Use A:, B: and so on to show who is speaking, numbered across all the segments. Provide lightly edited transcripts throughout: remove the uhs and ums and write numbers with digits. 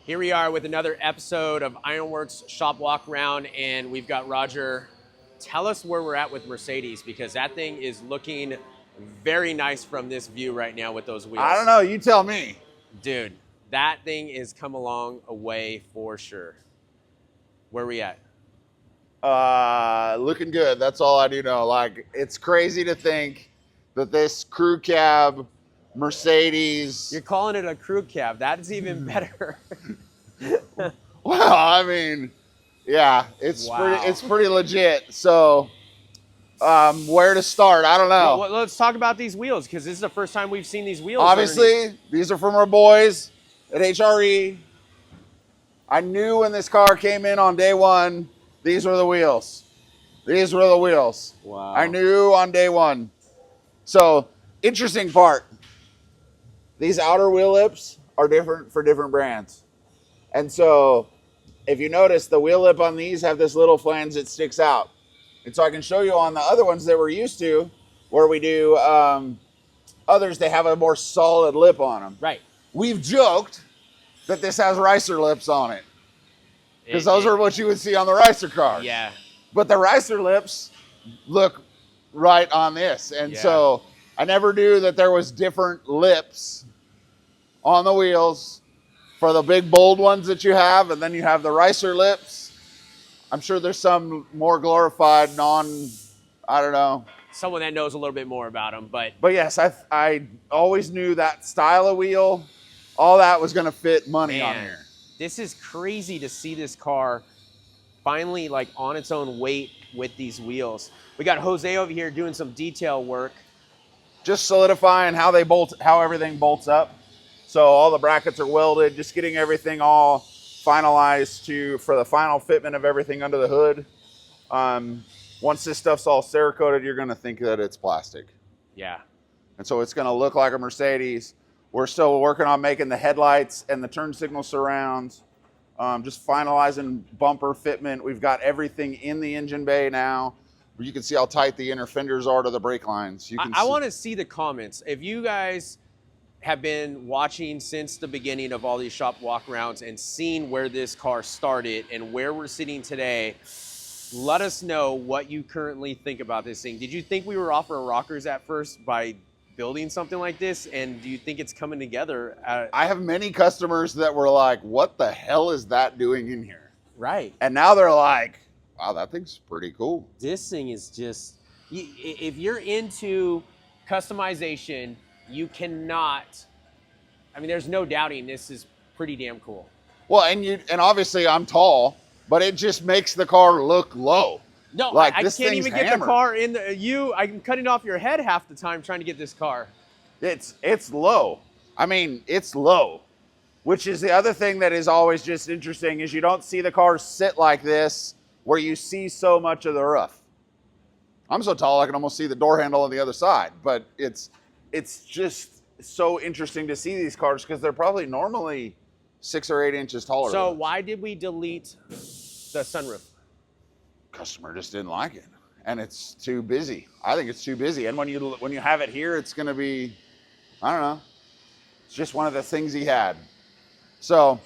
A: Here we are with another episode of Ironworks Shop Walk Around, and we've got Roger. Tell us where we're at with Mercedes, because that thing is looking very nice from this view right now with those wheels.
B: I don't know, you tell me.
A: Dude, that thing is come along a way for sure. Where we at?
B: Looking good, that's all I do know. Like, it's crazy to think that this crew cab Mercedes...
A: You're calling it a crew cab. That's even better.
B: Well, I mean, yeah, it's pretty legit. So, where to start? I don't know.
A: Well, let's talk about these wheels, because this is the first time we've seen these wheels.
B: Obviously, these are from our boys at HRE. I knew when this car came in on day one, these were the wheels. These were the wheels.
A: Wow.
B: I knew on day one. So, interesting part. These outer wheel lips are different for different brands. And so, if you notice, the wheel lip on these have this little flange that sticks out. And so I can show you on the other ones that we're used to, where we do others, they have a more solid lip on them.
A: Right.
B: We've joked that this has ricer lips on it, because those are what you would see on the ricer cars.
A: Yeah.
B: But the ricer lips look right on this. And so I never knew that there was different lips on the wheels for the big bold ones that you have, and then you have the ricer lips. I'm sure there's some more glorified I don't know.
A: Someone that knows a little bit more about them, but
B: yes, I always knew that style of wheel, all that was going to fit money on here.
A: This is crazy to see this car finally like on its own weight with these wheels. We got Jose over here doing some detail work.
B: Just solidifying how everything bolts up. So all the brackets are welded, just getting everything all finalized for the final fitment of everything under the hood. Once this stuff's all Cerakoted, you're going to think that it's plastic.
A: Yeah.
B: And so it's going to look like a Mercedes. We're still working on making the headlights and the turn signal surrounds. Just finalizing bumper fitment. We've got everything in the engine bay now. You can see how tight the inner fenders are to the brake lines.
A: I want to see the comments. If you guys have been watching since the beginning of all these shop walk-arounds and seen where this car started and where we're sitting today, let us know what you currently think about this thing. Did you think we were off our rockers at first by building something like this? And do you think it's coming together?
B: I have many customers that were like, what the hell is that doing in here?
A: Right.
B: And now they're like, wow, that thing's pretty cool.
A: This thing is just, if you're into customization, you cannot, I mean, there's no doubting this is pretty damn cool.
B: Well, and obviously I'm tall, but it just makes the car look low.
A: No,
B: like,
A: I can't even get the car in I'm cutting off your head half the time trying to get this car.
B: It's low. I mean, it's low, which is the other thing that is always just interesting is you don't see the cars sit like this where you see so much of the roof. I'm so tall I can almost see the door handle on the other side, but it's just so interesting to see these cars because they're probably normally 6 or 8 inches taller.
A: So why did we delete the sunroof?
B: Customer just didn't like it, and it's too busy. I think it's too busy, and when you have it here, it's going to be, I don't know. It's just one of the things he had. So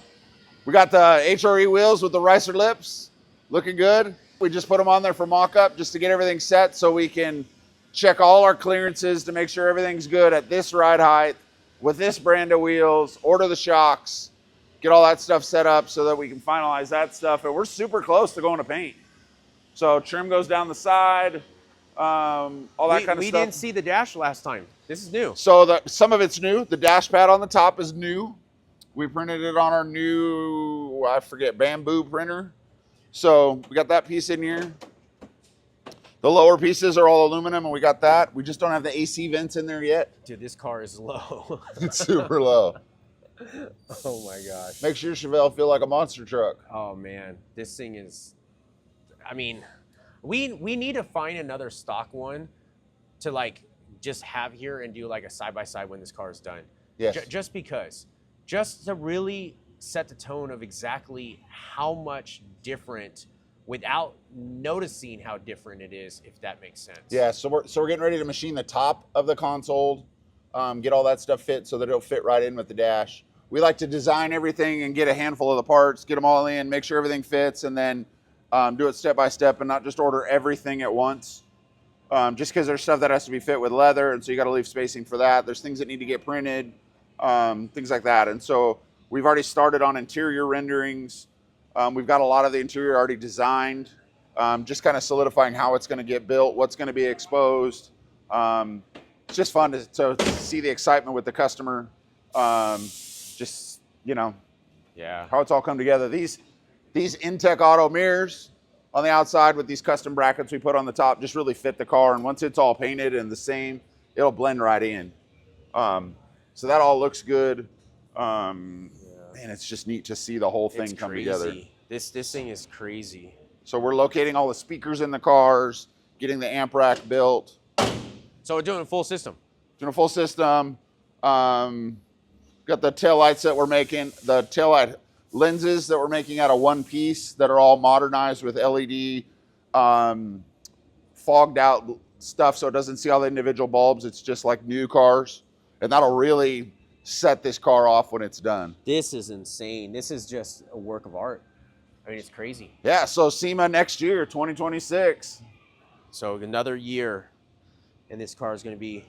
B: we got the HRE wheels with the ricer lips, looking good. We just put them on there for mock-up just to get everything set so we can check all our clearances to make sure everything's good at this ride height with this brand of wheels, order the shocks, get all that stuff set up so that we can finalize that stuff. And we're super close to going to paint. So trim goes down the side, all that kind of stuff.
A: We didn't see the dash last time. This is new.
B: So some of it's new. The dash pad on the top is new. We printed it on our new, bamboo printer. So we got that piece in here. The lower pieces are all aluminum, and we got that. We just don't have the AC vents in there yet.
A: Dude, this car is low.
B: It's super low.
A: Oh my gosh.
B: Makes your Chevelle feel like a monster truck.
A: Oh man, this thing is, I mean, we need to find another stock one to like just have here and do like a side-by-side when this car is done.
B: Yes.
A: Just to really set the tone of exactly how much different without noticing how different it is, if that makes sense.
B: Yeah, so we're getting ready to machine the top of the console, get all that stuff fit so that it'll fit right in with the dash. we like to design everything and get a handful of the parts, get them all in, make sure everything fits, and then do it step by step and not just order everything at once. Just because there's stuff that has to be fit with leather, and so you got to leave spacing for that. There's things that need to get printed, things like that. And so we've already started on interior renderings. We've got a lot of the interior already designed, just kind of solidifying how it's going to get built, what's going to be exposed. It's just fun to see the excitement with the customer. Just, you know,
A: yeah,
B: how it's all come together. These Intech Auto mirrors on the outside with these custom brackets we put on the top just really fit the car. And once it's all painted and the same, it'll blend right in. So that all looks good. Man, it's just neat to see the whole thing come together.
A: This thing is crazy.
B: So we're locating all the speakers in the cars, getting the amp rack built.
A: So we're doing a full system.
B: Doing a full system. Got the tail lights that we're making, the tail light lenses that we're making out of one piece that are all modernized with LED, fogged out stuff so it doesn't see all the individual bulbs. It's just like new cars. And that'll really set this car off when it's done.
A: This is insane. This is just a work of art. I mean, it's crazy.
B: Yeah, so SEMA next year, 2026.
A: So another year, and this car is going to be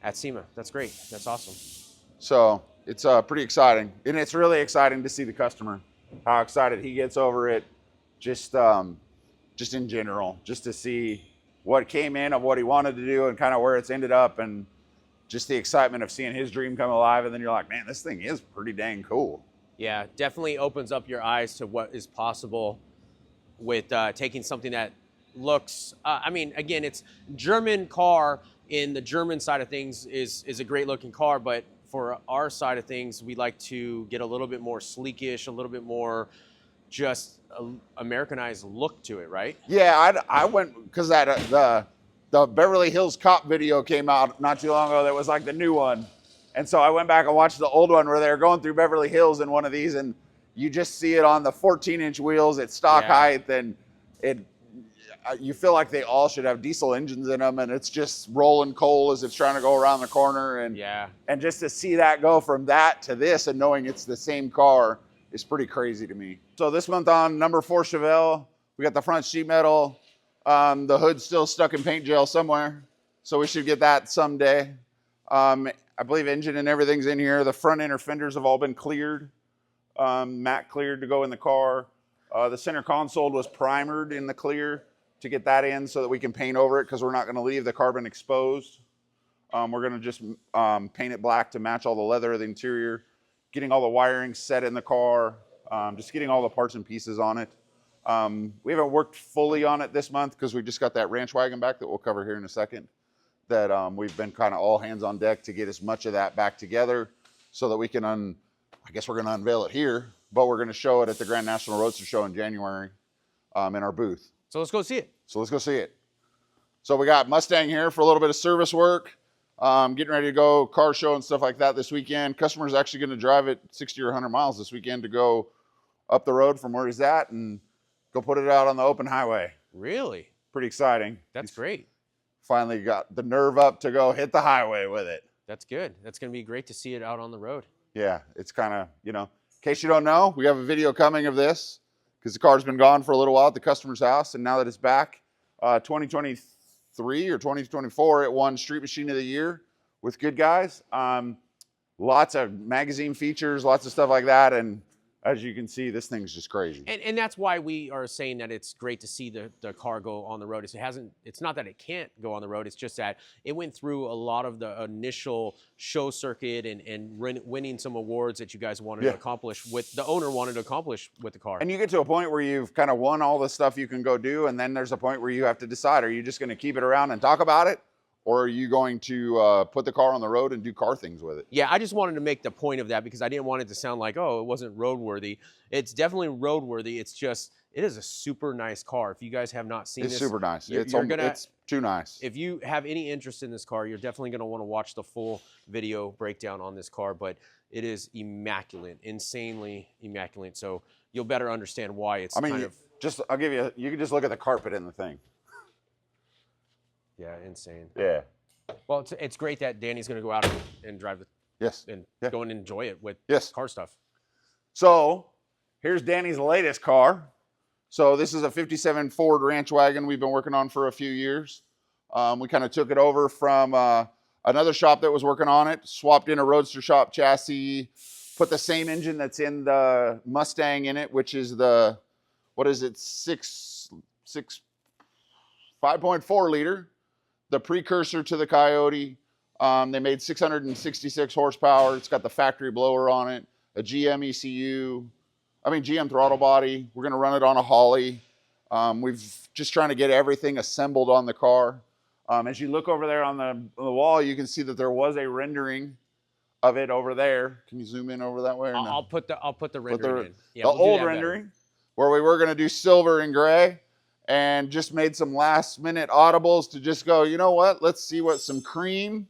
A: at SEMA. That's great. That's awesome.
B: So it's pretty exciting. And it's really exciting to see the customer, how excited he gets over it, just in general, just to see what came in of what he wanted to do and kind of where it's ended up, and just the excitement of seeing his dream come alive. And then you're like, man, this thing is pretty dang cool.
A: Yeah, definitely opens up your eyes to what is possible with taking something that looks, I mean, again, it's German car. In the German side of things is a great looking car, but for our side of things, we like to get a little bit more sleekish, a little bit more just Americanized look to it, right?
B: Yeah, I went, because the Beverly Hills Cop video came out not too long ago that was like the new one. And so I went back and watched the old one where they were going through Beverly Hills in one of these, and you just see it on the 14-inch wheels at stock height, and you feel like they all should have diesel engines in them, and it's just rolling coal as it's trying to go around the corner. And and just to see that go from that to this and knowing it's the same car is pretty crazy to me. So this month on number 4 Chevelle, we got the front sheet metal. The hood's still stuck in paint gel somewhere, so we should get that someday. I believe engine and everything's in here. The front inner fenders have all been cleared, matte cleared to go in the car. The center console was primered in the clear to get that in so that we can paint over it, because we're not going to leave the carbon exposed. We're going to just paint it black to match all the leather of the interior, getting all the wiring set in the car, just getting all the parts and pieces on it. We haven't worked fully on it this month because we just got that ranch wagon back that we'll cover here in a second, that we've been kind of all hands on deck to get as much of that back together so that we can, I guess we're going to unveil it here, but we're going to show it at the Grand National Roadster Show in January in our booth.
A: So let's go see it.
B: So we got Mustang here for a little bit of service work, getting ready to go car show and stuff like that this weekend. Customer's actually going to drive it 60 or 100 miles this weekend to go up the road from where he's at and go put it out on the open highway.
A: Really?
B: Pretty exciting.
A: That's great.
B: Finally got the nerve up to go hit the highway with it.
A: That's good. That's going to be great to see it out on the road. Yeah,
B: it's kind of, in case you don't know, we have a video coming of this, because the car's been gone for a little while at the customer's house, and now that it's back, 2023 or 2024, it won Street Machine of the Year with Good Guys. Lots of magazine features, lots of stuff like that, and as you can see, this thing's just crazy.
A: And that's why we are saying that it's great to see the car go on the road. It's not that it can't go on the road, it's just that it went through a lot of the initial show circuit and winning some awards that you guys wanted to accomplish, the owner wanted to accomplish with the car.
B: And you get to a point where you've kind of won all the stuff you can go do, and then there's a point where you have to decide, are you just going to keep it around and talk about it? Or are you going to put the car on the road and do car things with it?
A: Yeah, I just wanted to make the point of that because I didn't want it to sound like, oh, it wasn't roadworthy. It's definitely roadworthy. It's just, it is a super nice car. If you guys have not seen this.
B: It's super nice. It's too nice.
A: If you have any interest in this car, you're definitely going to want to watch the full video breakdown on this car. But it is immaculate, insanely immaculate. So you'll better understand why it's
B: I'll give you, you can just look at the carpet in the thing.
A: Yeah, insane.
B: Yeah.
A: Well, it's great that Danny's going to go out and drive
B: Yes.
A: and
B: Yeah.
A: go and enjoy it with
B: Yes.
A: car stuff.
B: So here's Danny's latest car. So this is a 57 Ford Ranch Wagon we've been working on for a few years. We kind of took it over from another shop that was working on it, swapped in a Roadster shop chassis, put the same engine that's in the Mustang in it, which is the, what is it, 5.4 liter, the precursor to the Coyote. They made 666 horsepower. It's got the factory blower on it, a GM GM throttle body. We're going to run it on a Holly. We've just trying to get everything assembled on the car. As you look over there on the wall, you can see that there was a rendering of it over there. Can you zoom in over that way? Or no?
A: I'll put the rendering in. Yeah,
B: the old rendering where we were going to do silver and gray, and just made some last minute audibles to just go, you know what? Let's see what some cream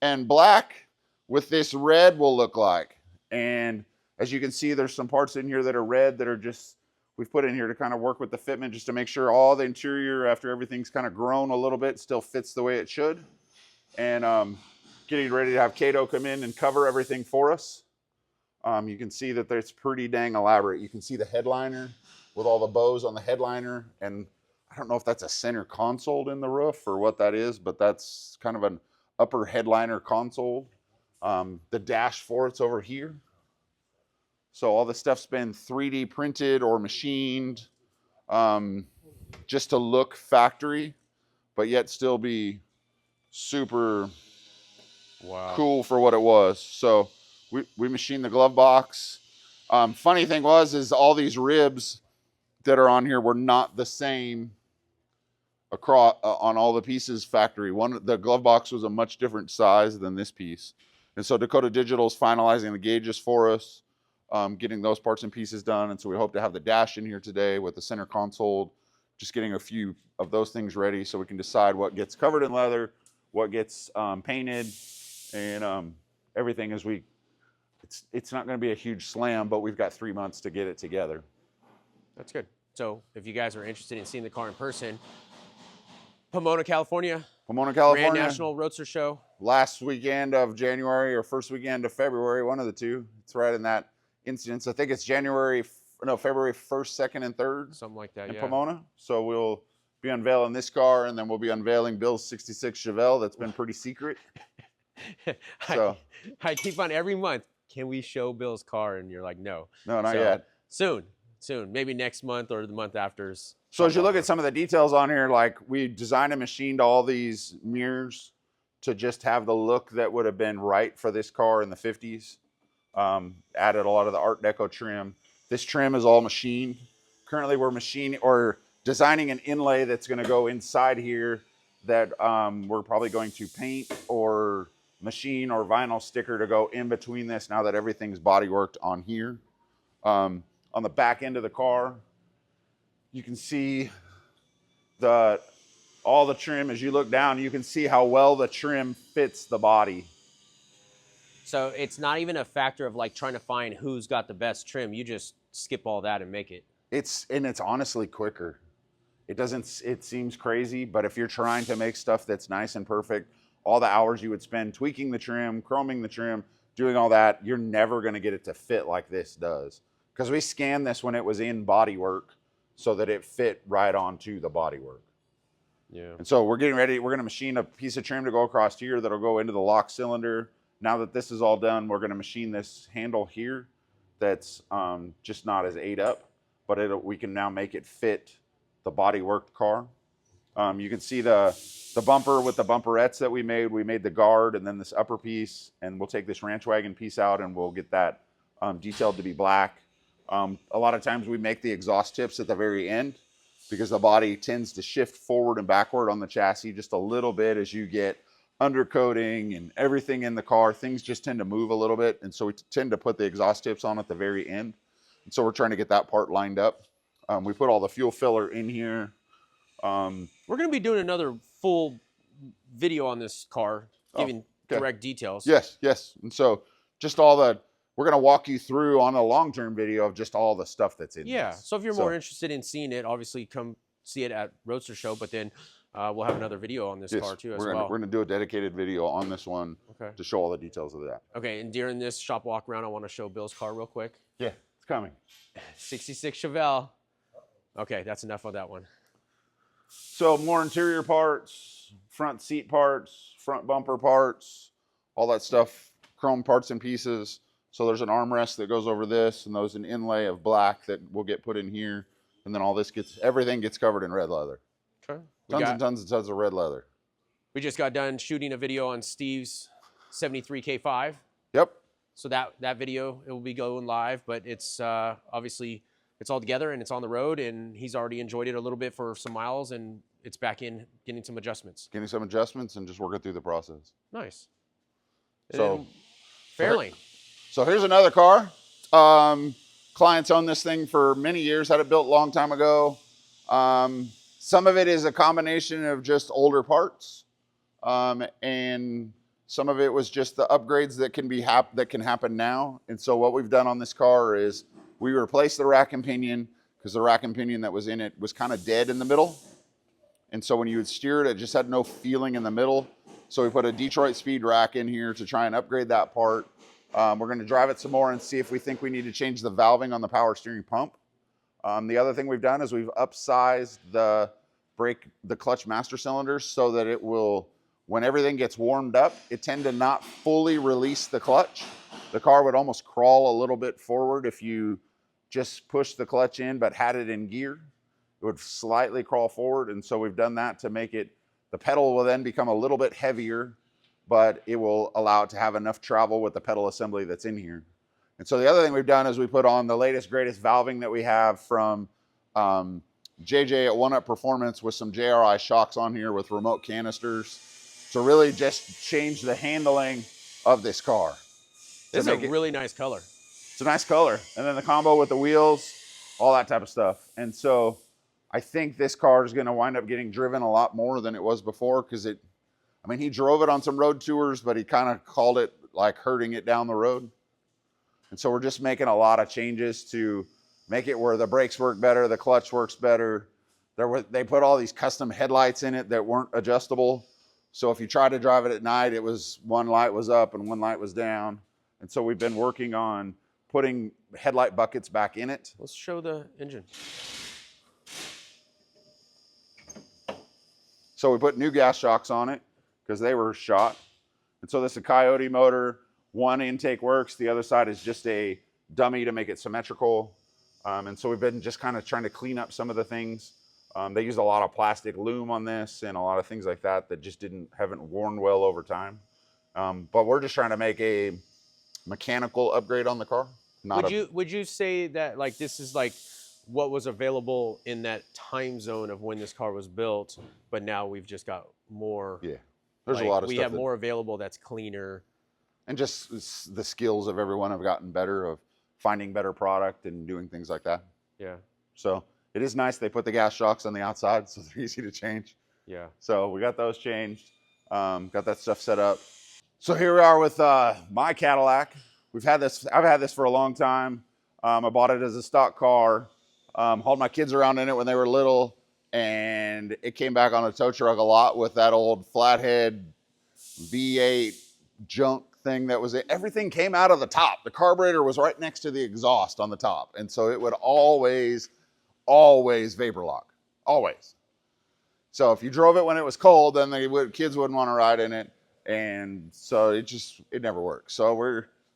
B: and black with this red will look like. And as you can see, there's some parts in here that are red that are just, we've put in here to kind of work with the fitment just to make sure all the interior, after everything's kind of grown a little bit, still fits the way it should. And getting ready to have Cato come in and cover everything for us. You can see that it's pretty dang elaborate. You can see the headliner with all the bows on the headliner. And I don't know if that's a center console in the roof or what that is, but that's kind of an upper headliner console. The dash for it's over here. So all the stuff's been 3D printed or machined just to look factory, but yet still be super cool for what it was. So we machined the glove box. Funny thing is all these ribs that are on here were not the same across on all the pieces factory. The glove box was a much different size than this piece. And so Dakota Digital is finalizing the gauges for us. Getting those parts and pieces done. And so we hope to have the dash in here today with the center console, just getting a few of those things ready so we can decide what gets covered in leather, what gets painted, and everything as it's not going to be a huge slam, but we've got 3 months to get it together.
A: That's good. So if you guys are interested in seeing the car in person, Pomona, California. Grand National Roadster Show.
B: Last weekend of January or first weekend of February, one of the two. It's right in that instance. I think it's February 1st, 2nd, and 3rd.
A: Something like that,
B: in Pomona. So we'll be unveiling this car, and then we'll be unveiling Bill's 66 Chevelle that's been pretty secret. So
A: I keep on every month, can we show Bill's car? And you're like, no.
B: No, not yet.
A: Soon. Maybe next month or the month after.
B: So as you look at some of the details on here, like we designed and machined all these mirrors to just have the look that would have been right for this car in the 50s. Added a lot of the Art Deco trim. This trim is all machined. Currently we're machining or designing an inlay that's going to go inside here that we're probably going to paint or machine or vinyl sticker to go in between this now that everything's body worked on here. On the back end of the car, you can see all the trim. As you look down, you can see how well the trim fits the body.
A: So it's not even a factor of like trying to find who's got the best trim. You just skip all that and make it.
B: It's honestly quicker. It seems crazy, but if you're trying to make stuff that's nice and perfect, all the hours you would spend tweaking the trim, chroming the trim, doing all that, you're never going to get it to fit like this does. Because we scanned this when it was in bodywork so that it fit right onto the bodywork.
A: Yeah.
B: And so we're getting ready. We're going to machine a piece of trim to go across here that'll go into the lock cylinder. Now that this is all done, we're going to machine this handle here that's just not as ate up, but we can now make it fit the bodywork car. You can see the bumper with the bumperettes that we made. We made the guard and then this upper piece, and we'll take this ranch wagon piece out and we'll get that detailed to be black. A lot of times we make the exhaust tips at the very end because the body tends to shift forward and backward on the chassis just a little bit as you get undercoating and everything in the car. Things just tend to move a little bit, and so we tend to put the exhaust tips on at the very end. And so we're trying to get that part lined up. We put all the fuel filler in here.
A: We're going to be doing another full video on this car, giving direct details.
B: Yes. And so just we're going to walk you through on a long-term video of just all the stuff that's in
A: Yeah.
B: this.
A: So if you're more interested in seeing it, obviously come see it at Roadster Show. But then We'll have another video on this
B: Yes,
A: car too as
B: we're
A: well.
B: gonna do a dedicated video on this one
A: Okay.
B: to show all the details of that.
A: Okay, and during this shop walk around, I want to show Bill's car real quick.
B: Yeah, it's coming.
A: 66 Chevelle. Okay, that's enough of that one.
B: So more interior parts, front seat parts, front bumper parts, all that stuff, chrome parts and pieces. So there's an armrest that goes over this, and there's an inlay of black that will get put in here. And then all this everything gets covered in red leather.
A: Okay.
B: Tons and tons of red leather.
A: We just got done shooting a video on Steve's 73 K5.
B: Yep.
A: So that video, it will be going live, but it's obviously, it's all together and it's on the road, and he's already enjoyed it a little bit for some miles, and it's back in getting some adjustments.
B: Getting some adjustments and just working through the process.
A: Nice.
B: So,
A: Fairlane.
B: So here's another car. Clients owned this thing for many years, had it built a long time ago. Some of it is a combination of just older parts, and some of it was just the upgrades that can happen now. And so what we've done on this car is we replaced the rack and pinion, because the rack and pinion that was in it was kind of dead in the middle. And so when you would steer it, it just had no feeling in the middle. So we put a Detroit speed rack in here to try and upgrade that part. We're going to drive it some more and see if we think we need to change the valving on the power steering pump. The other thing we've done is we've upsized the clutch master cylinders so that it will, when everything gets warmed up, it tend to not fully release the clutch. The car would almost crawl a little bit forward if you just pushed the clutch in but had it in gear. It would slightly crawl forward, and so we've done that to make it, the pedal will then become a little bit heavier, but it will allow it to have enough travel with the pedal assembly that's in here. And so the other thing we've done is we put on the latest, greatest valving that we have from JJ at One Up Performance with some JRI shocks on here with remote canisters to really just change the handling of this car.
A: This is a really nice color.
B: It's a nice color. And then the combo with the wheels, all that type of stuff. And so I think this car is going to wind up getting driven a lot more than it was before, because he drove it on some road tours, but he kind of called it like hurting it down the road. And so we're just making a lot of changes to make it where the brakes work better, the clutch works better. They put all these custom headlights in it that weren't adjustable. So if you try to drive it at night, it was one light was up and one light was down. And so we've been working on putting headlight buckets back in it.
A: Let's show the engine.
B: So we put new gas shocks on it because they were shot. And so this is a Coyote motor. One intake works. The other side is just a dummy to make it symmetrical. And so we've been just kind of trying to clean up some of the things. They used a lot of plastic loom on this and a lot of things like that that just haven't worn well over time. But we're just trying to make a mechanical upgrade on the car.
A: Would you say that like this is like what was available in that time zone of when this car was built, but now we've just got more?
B: Yeah, there's a lot of stuff.
A: We have more available that's cleaner.
B: And just the skills of everyone have gotten better of finding better product and doing things like that.
A: Yeah.
B: So it is nice. They put the gas shocks on the outside, so they're easy to change.
A: Yeah.
B: So we got those changed. Got that stuff set up. So here we are with my Cadillac. I've had this for a long time. I bought it as a stock car. Hauled my kids around in it when they were little, and it came back on a tow truck a lot with that old flathead V8 junk thing that was it. Everything came out of the top. The carburetor was right next to the exhaust on the top, and so it would always vapor lock, always. So if you drove it when it was cold, then kids wouldn't want to ride in it, and so it never worked. So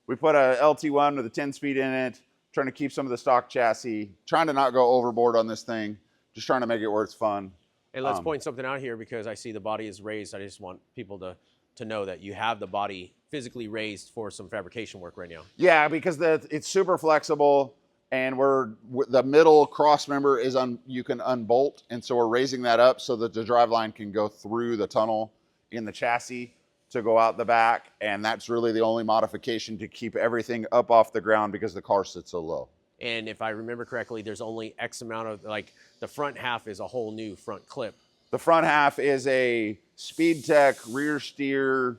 B: we put a LT1 with a 10-speed in it, trying to keep some of the stock chassis, trying to not go overboard on this thing, just trying to make it where it's fun.
A: Hey, let's point something out here because I see the body is raised. I just want people to know that you have the body physically raised for some fabrication work right now.
B: Yeah, because it's super flexible, and the middle cross member is you can unbolt, and so we're raising that up so that the driveline can go through the tunnel in the chassis to go out the back, and that's really the only modification to keep everything up off the ground because the car sits so low.
A: And if I remember correctly, there's only X amount of, like, the front half is a whole new front clip.
B: The front half is a Speed Tech rear steer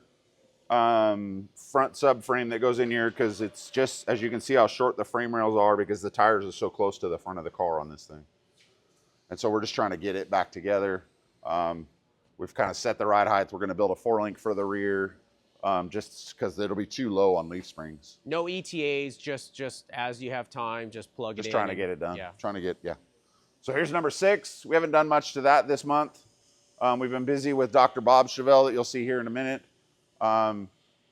B: front subframe that goes in here because it's just, as you can see how short the frame rails are because the tires are so close to the front of the car on this thing. And so we're just trying to get it back together. We've kind of set the ride height. We're going to build a 4-link for the rear, just because it'll be too low on leaf springs.
A: No ETAs, just as you have time, just plug it in.
B: Just trying to get it done.
A: Yeah.
B: Yeah. So here's number 6. We haven't done much to that this month. We've been busy with Dr. Bob's Chevelle that you'll see here in a minute.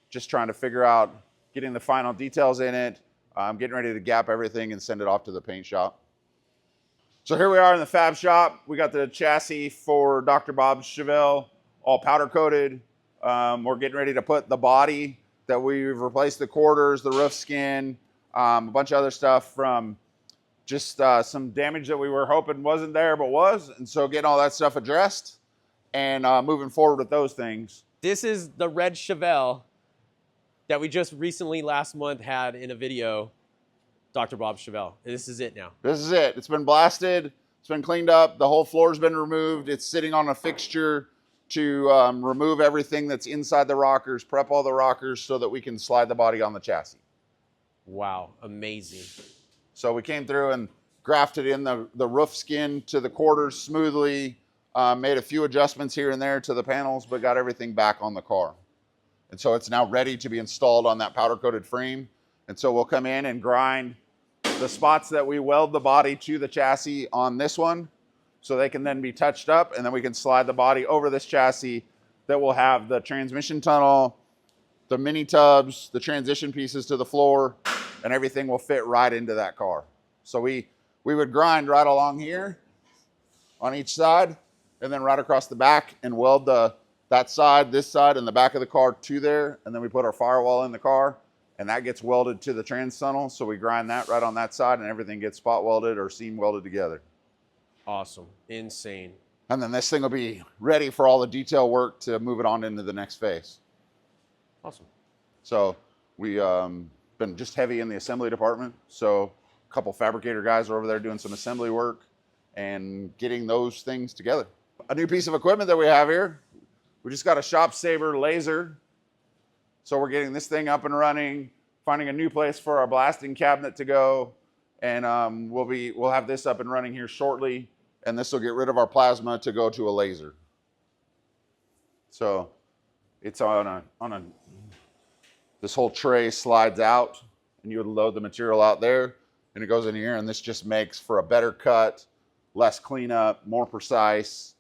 B: Just trying to figure out getting the final details in it. Getting ready to gap everything and send it off to the paint shop. So here we are in the fab shop. We got the chassis for Dr. Bob's Chevelle all powder coated. We're getting ready to put the body that we've replaced the quarters, the roof skin, a bunch of other stuff from just some damage that we were hoping wasn't there but was. And so getting all that stuff addressed and moving forward with those things.
A: This is the red Chevelle that we just recently last month had in a video. Dr. Bob's Chevelle. This is it now.
B: This is it. It's been blasted. It's been cleaned up. The whole floor's been removed. It's sitting on a fixture to remove everything that's inside the rockers, prep all the rockers so that we can slide the body on the chassis.
A: Wow, amazing.
B: So we came through and grafted in the roof skin to the quarters smoothly, made a few adjustments here and there to the panels, but got everything back on the car. And so it's now ready to be installed on that powder coated frame. And so we'll come in and grind the spots that we weld the body to the chassis on this one so they can then be touched up, and then we can slide the body over this chassis that will have the transmission tunnel, the mini tubs, the transition pieces to the floor, and everything will fit right into that car. So we would grind right along here on each side and then right across the back and weld that side, this side, and the back of the car to there, and then we put our firewall in the car. And that gets welded to the trans tunnel. So we grind that right on that side and everything gets spot welded or seam welded together.
A: Awesome. Insane.
B: And then this thing will be ready for all the detail work to move it on into the next phase.
A: Awesome.
B: So we been just heavy in the assembly department. So a couple fabricator guys are over there doing some assembly work and getting those things together. A new piece of equipment that we have here, we just got a Shop Saver laser. So we're getting this thing up and running, finding a new place for our blasting cabinet to go, and we'll have this up and running here shortly, and this will get rid of our plasma to go to a laser. So it's this whole tray slides out, and you would load the material out there, and it goes in here, and this just makes for a better cut, less cleanup, more precise,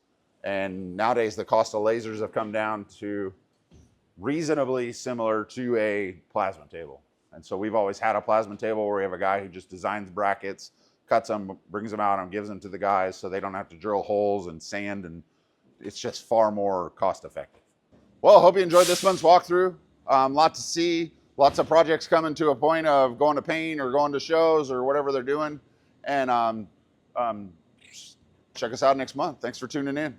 B: and nowadays the cost of lasers have come down to reasonably similar to a plasma table. And so we've always had a plasma table where we have a guy who just designs brackets, cuts them, brings them out, and gives them to the guys so they don't have to drill holes and sand, and it's just far more cost effective. Well, hope you enjoyed this month's walkthrough. Lot to see, lots of projects coming to a point of going to paint or going to shows or whatever they're doing. And check us out next month. Thanks for tuning in.